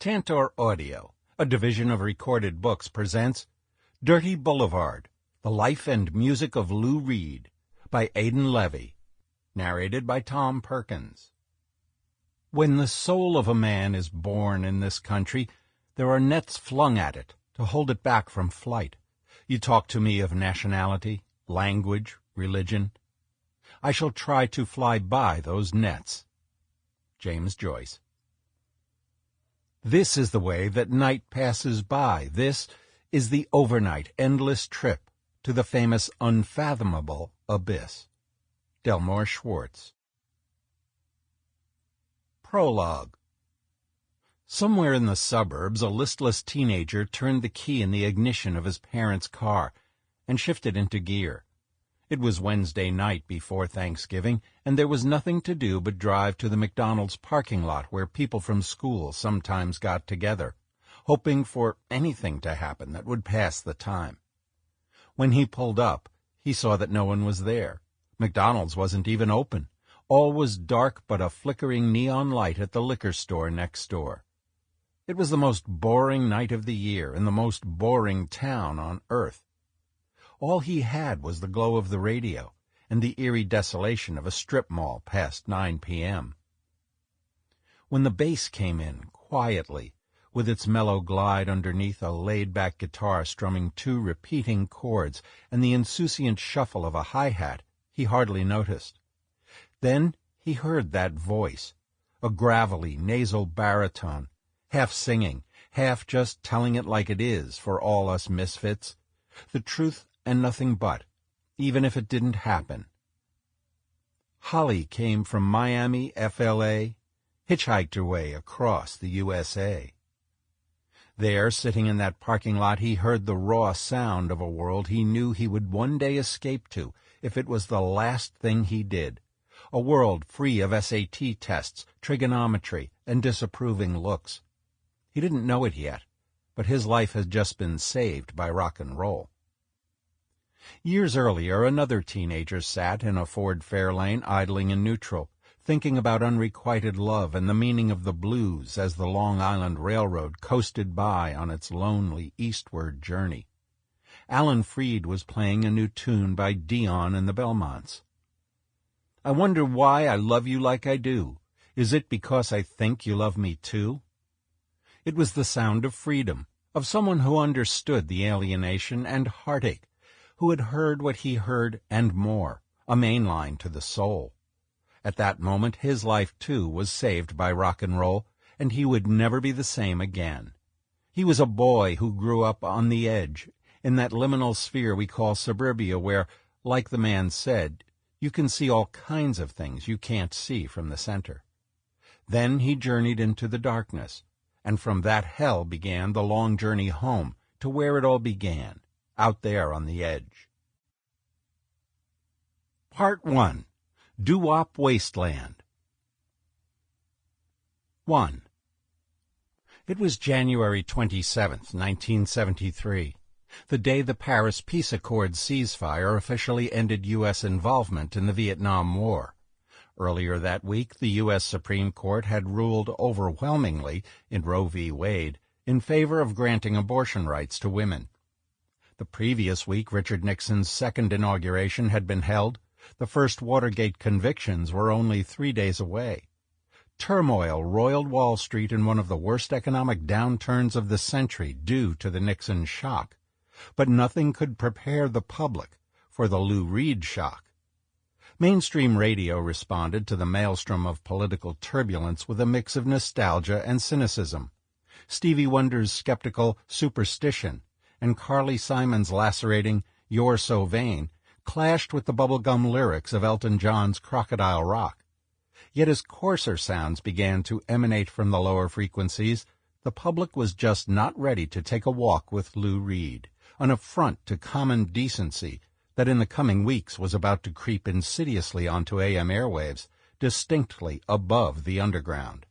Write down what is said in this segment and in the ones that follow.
Tantor Audio, a division of Recorded Books, presents Dirty Boulevard, The Life and Music of Lou Reed, by Aidan Levy, narrated by Tom Perkins. When the soul of a man is born in this country, there are nets flung at it to hold it back from flight. You talk to me of nationality, language, religion. I shall try to fly by those nets. James Joyce. This is the way that night passes by. This is the overnight, endless trip to the famous unfathomable abyss. Delmore Schwartz. Prologue. Somewhere in the suburbs, a listless teenager turned the key in the ignition of his parents' car and shifted into gear. It was Wednesday night before Thanksgiving, and there was nothing to do but drive to the McDonald's parking lot where people from school sometimes got together, hoping for anything to happen that would pass the time. When he pulled up, he saw that no one was there. McDonald's wasn't even open. All was dark but a flickering neon light at the liquor store next door. It was the most boring night of the year in the most boring town on earth. All he had was the glow of the radio and the eerie desolation of a strip mall past 9 p.m. When the bass came in, quietly, with its mellow glide underneath a laid-back guitar strumming two repeating chords and the insouciant shuffle of a hi-hat, he hardly noticed. Then he heard that voice, a gravelly, nasal baritone, half singing, half just telling it like it is for all us misfits, the truth and nothing but, even if it didn't happen. Holly came from Miami, FLA, hitchhiked her way across the USA. There, sitting in that parking lot, he heard the raw sound of a world he knew he would one day escape to if it was the last thing he did, a world free of SAT tests, trigonometry, and disapproving looks. He didn't know it yet, but his life had just been saved by rock and roll. Years earlier, another teenager sat in a Ford Fairlane, idling in neutral, thinking about unrequited love and the meaning of the blues as the Long Island Railroad coasted by on its lonely eastward journey. Alan Freed was playing a new tune by Dion and the Belmonts. I wonder why I love you like I do. Is it because I think you love me too? It was the sound of freedom, of someone who understood the alienation and heartache, who had heard what he heard and more, a main line to the soul. At that moment his life, too, was saved by rock and roll, and he would never be the same again. He was a boy who grew up on the edge, in that liminal sphere we call suburbia where, like the man said, you can see all kinds of things you can't see from the center. Then he journeyed into the darkness, and from that hell began the long journey home to where it all began, out there on the edge. Part 1. Doo-wop Wasteland. 1. It was January 27th, 1973, the day the Paris Peace Accord ceasefire officially ended U.S. involvement in the Vietnam War. Earlier that week, the U.S. Supreme Court had ruled overwhelmingly, in Roe v. Wade, in favor of granting abortion rights to women. The previous week, Richard Nixon's second inauguration had been held. The first Watergate convictions were only 3 days away. Turmoil roiled Wall Street in one of the worst economic downturns of the century due to the Nixon shock. But nothing could prepare the public for the Lou Reed shock. Mainstream radio responded to the maelstrom of political turbulence with a mix of nostalgia and cynicism. Stevie Wonder's skeptical superstition and Carly Simon's lacerating "You're So Vain" clashed with the bubblegum lyrics of Elton John's Crocodile Rock. Yet as coarser sounds began to emanate from the lower frequencies, the public was just not ready to take a walk with Lou Reed, an affront to common decency that in the coming weeks was about to creep insidiously onto AM airwaves, distinctly above the underground.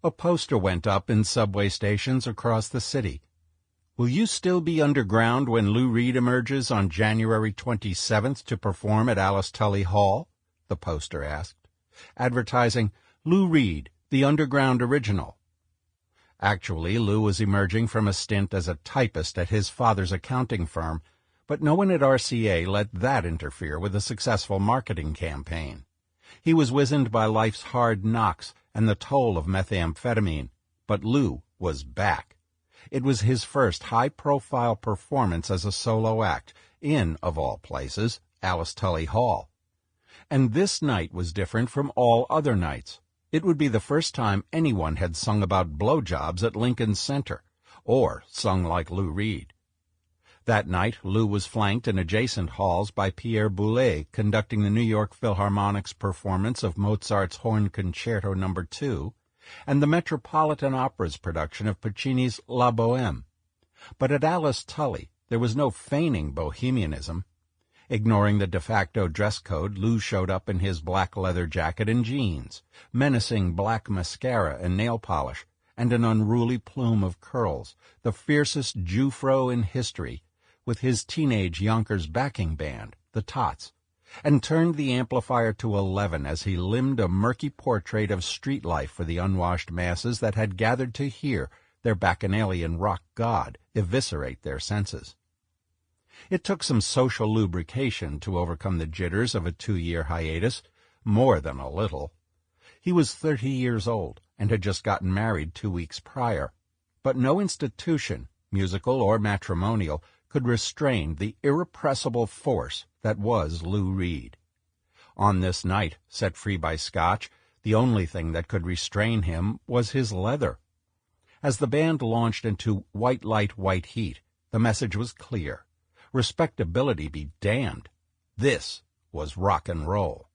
A poster went up in subway stations across the city. Will you still be underground when Lou Reed emerges on January 27th to perform at Alice Tully Hall? The poster asked, advertising Lou Reed, the underground original. Actually, Lou was emerging from a stint as a typist at his father's accounting firm, but no one at RCA let that interfere with a successful marketing campaign. He was wizened by life's hard knocks and the toll of methamphetamine, but Lou was back. It was his first high-profile performance as a solo act in, of all places, Alice Tully Hall. And this night was different from all other nights. It would be the first time anyone had sung about blowjobs at Lincoln Center, or sung like Lou Reed. That night, Lou was flanked in adjacent halls by Pierre Boulez conducting the New York Philharmonic's performance of Mozart's Horn Concerto No. 2, and the Metropolitan Opera's production of Puccini's La Bohème. But at Alice Tully, there was no feigning bohemianism. Ignoring the de facto dress code, Lou showed up in his black leather jacket and jeans, menacing black mascara and nail polish, and an unruly plume of curls, the fiercest Jew-fro in history, with his teenage Yonkers backing band, the Tots, and turned the amplifier to 11 as he limned a murky portrait of street life for the unwashed masses that had gathered to hear their bacchanalian rock god eviscerate their senses. It took some social lubrication to overcome the jitters of a 2-year hiatus, more than a little. He was 30 years old and had just gotten married 2 weeks prior, but no institution, musical or matrimonial, could restrain the irrepressible force that was Lou Reed. On this night, set free by Scotch, the only thing that could restrain him was his leather. As the band launched into White Light, White Heat, the message was clear. Respectability be damned. This was rock and roll.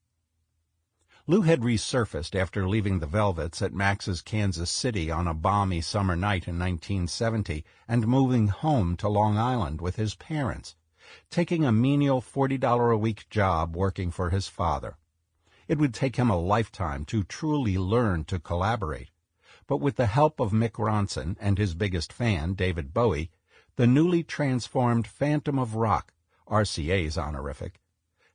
Lou had resurfaced after leaving the Velvets at Max's Kansas City on a balmy summer night in 1970 and moving home to Long Island with his parents, taking a menial $40-a-week job working for his father. It would take him a lifetime to truly learn to collaborate, but with the help of Mick Ronson and his biggest fan, David Bowie, the newly transformed Phantom of Rock, RCA's honorific,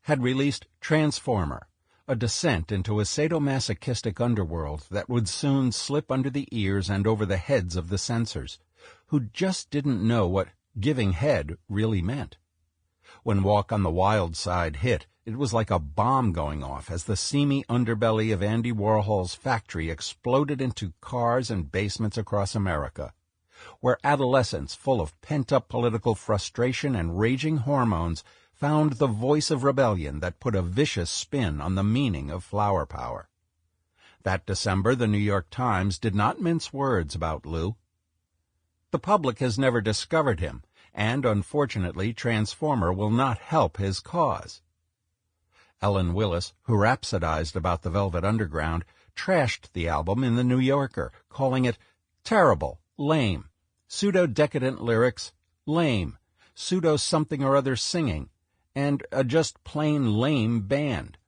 had released Transformer, a descent into a sadomasochistic underworld that would soon slip under the ears and over the heads of the censors, who just didn't know what giving head really meant. When Walk on the Wild Side hit, it was like a bomb going off as the seamy underbelly of Andy Warhol's factory exploded into cars and basements across America, where adolescents full of pent-up political frustration and raging hormones found the voice of rebellion that put a vicious spin on the meaning of flower power. That December, the New York Times did not mince words about Lou. The public has never discovered him, and unfortunately Transformer will not help his cause. Ellen Willis, who rhapsodized about the Velvet Underground, trashed the album in the New Yorker, calling it terrible, lame, pseudo-decadent lyrics, lame, pseudo-something-or-other singing, and a just plain lame band.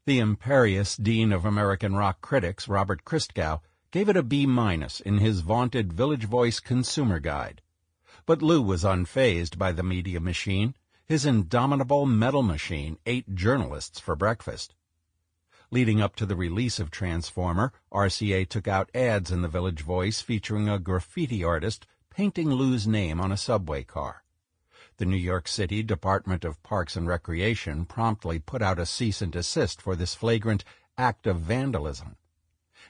The imperious dean of American rock critics, Robert Christgau, gave it a B- in his vaunted Village Voice Consumer Guide. But Lou was unfazed by the media machine. His indomitable metal machine ate journalists for breakfast. Leading up to the release of Transformer, RCA took out ads in the Village Voice featuring a graffiti artist painting Lou's name on a subway car. The New York City Department of Parks and Recreation promptly put out a cease and desist for this flagrant act of vandalism.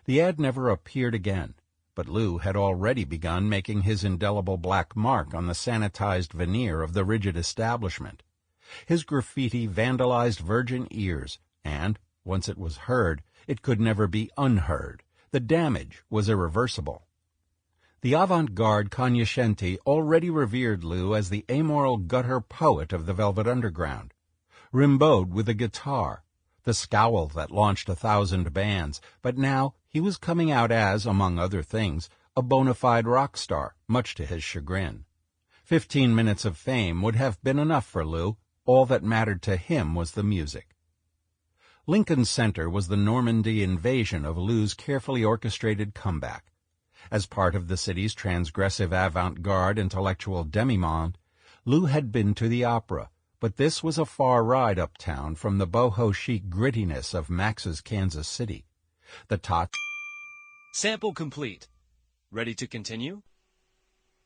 The ad never appeared again, but Lou had already begun making his indelible black mark on the sanitized veneer of the rigid establishment. His graffiti vandalized virgin ears, and once it was heard, it could never be unheard. The damage was irreversible. The avant-garde cognoscenti already revered Lou as the amoral gutter poet of the Velvet Underground. Rimbaud with a guitar, the scowl that launched 1,000 bands, but now he was coming out as, among other things, a bona fide rock star, much to his chagrin. 15 minutes of fame would have been enough for Lou. All that mattered to him was the music. Lincoln Center was the Normandy invasion of Lou's carefully orchestrated comeback. As part of the city's transgressive avant-garde intellectual demi-monde, Lou had been to the opera, but this was a far ride uptown from the boho-chic grittiness of Max's Kansas City. The Tots... Sample complete. Ready to continue?